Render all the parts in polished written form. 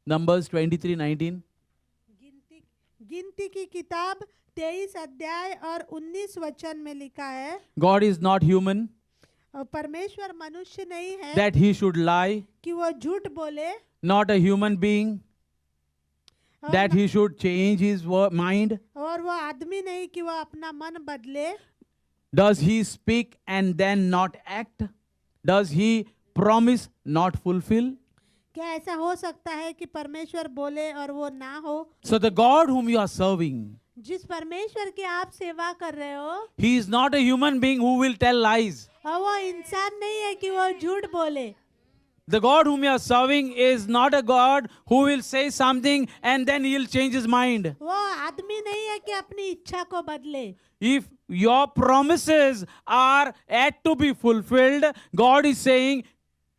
Numbers 23:19. गिनती की किताब 23 अध्याय और 19 वचन में लिखा है, God is not human और परमेश्वर मनुष्य नहीं है that he should lie, कि वो झूठ बोले, not a human being और that he should change his mind. और वो आदमी नहीं कि वो अपना मन बदले। Does he speak and then not act? Does he promise not fulfill? क्या ऐसा हो सकता है कि परमेश्वर बोले और वो ना हो? So the God whom you are serving, जिस परमेश्वर की आप सेवा कर रहे हो, he is not a human being who will tell lies. और वो इंसान नहीं है कि वो झूठ बोले। The God whom you are serving is not a God who will say something and then he'll change his mind. वो आदमी नहीं है कि अपनी इच्छा को बदले। If your promises are yet to be fulfilled, God is saying,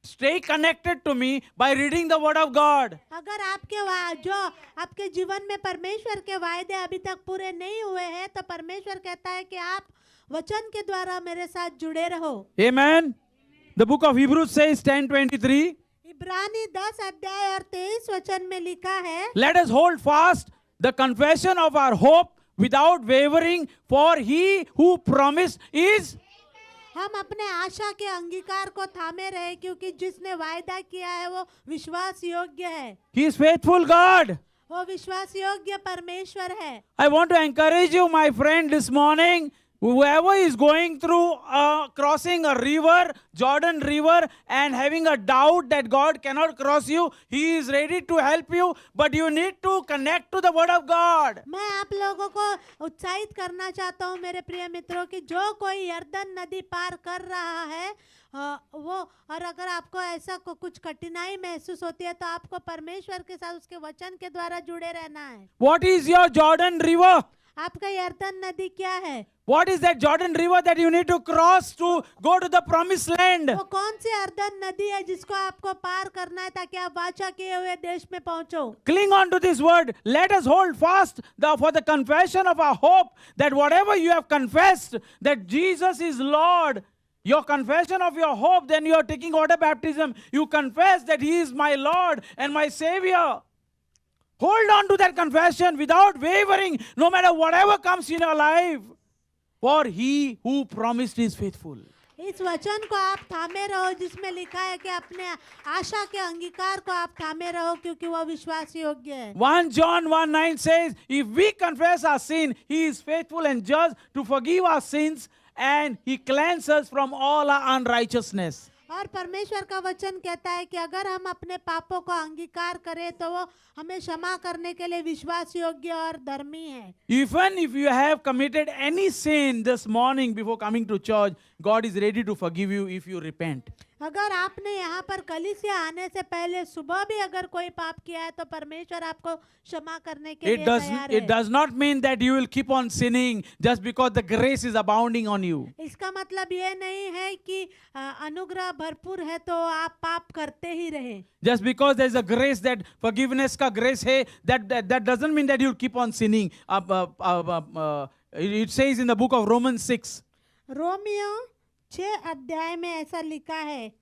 stay connected to me by reading the word of God. अगर जो आपके जीवन में परमेश्वर के वायदे अभी तक पूरे नहीं हुए हैं, तो परमेश्वर कहता है कि आप वचन के द्वारा मेरे साथ जुड़े रहो। Amen. The book of Hebrews says 10:23. इब्रानी 10 अध्याय और 23 वचन में लिखा है, Let us hold fast the confession of our hope without wavering, for he who promised is. हम अपने आशा के अंगीकार को थामे रहे, क्योंकि जिसने वायदा किया है वो विश्वास योग्य है। He is faithful God. वो विश्वास योग्य परमेश्वर है। I want to encourage you, my friend, this morning. Whoever is going through crossing a river, Jordan River, and having a doubt that God cannot cross you, He is ready to help you, but you need to connect to the Word of God. मैं आप लोगों को उत्साहित करना चाहता हूँ मेरे प्रिय मित्रों कि जो कोई यर्दन नदी पार कर रहा है वो, और अगर आपको ऐसा कुछ कठिनाई महसूस होती है, तो आपको परमेश्वर के साथ उसके वचन के द्वारा जुड़े रहना है। What is your Jordan River? आपका यर्दन नदी क्या है? What is that Jordan River that you need to cross to go to the promised land? वो कौन सी यर्दन नदी है जिसको आपको पार करना है ताकि आप वाचा किए हुए देश में पहुंचो? Cling on to this word. Let us hold fast for the confession of our hope, that whatever you have confessed, that Jesus is Lord. Your confession of your hope, then you are taking water baptism. You confess that He is my Lord and my Savior. Hold on to that confession without wavering, no matter whatever comes in your life. For He who promised is faithful. इस वचन को आप थामे रहो जिसमें लिखा है कि अपने आशा के अंगीकार को आप थामे रहो, क्योंकि वह विश्वास योग्य है। 1 John 1:9 says, if we confess our sin, He is faithful and just to forgive our sins, and He cleanses us from all our unrighteousness. और परमेश्वर का वचन कहता है कि अगर हम अपने पापों को अंगीकार करें तो वो हमें क्षमा करने के लिए विश्वास योग्य और धर्मी है। Even if you have committed any sin this morning before coming to church, God is ready to forgive you if you repent. अगर आपने यहाँ पर कलीसिया आने से पहले सुबह भी अगर कोई पाप किया है, तो परमेश्वर आपको क्षमा करने के लिए तैयार है। It does not mean that you will keep on sinning just because the grace is abounding on you. इसका मतलब ये नहीं है कि अनुग्रह भरपूर है तो आप पाप करते ही रहे। Just because there is a grace, that forgiveness का grace है, that doesn't mean that you will keep on sinning. It says in the book of Romans 6. Romeo 6 अध्याय में ऐसा लिखा है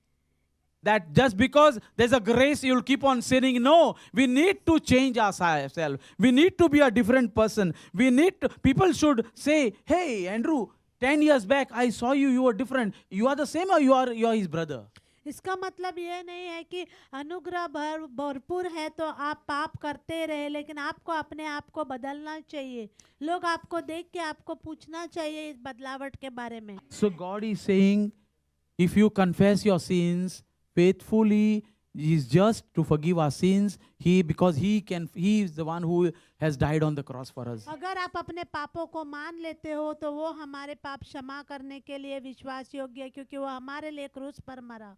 that just because there's a grace you'll keep on sinning. No, we need to change ourselves. We need to be a different person. People should say, hey Andrew, 10 years back I saw you were different. You are the same or you are his brother? इसका मतलब ये नहीं है कि अनुग्रह भरपूर है तो आप पाप करते रहे, लेकिन आपको अपने आप को बदलना चाहिए। लोग आपको देख के आपको पूछना चाहिए इस बदलावट के बारे में। So God is saying, if you confess your sins faithfully, He is just to forgive our sins. Because He is the one who has died on the cross for us. अगर आप अपने पापों को मान लेते हो तो वो हमारे पाप क्षमा करने के लिए विश्वास योग्य है, क्योंकि वो हमारे लिए क्रूस पर मरा।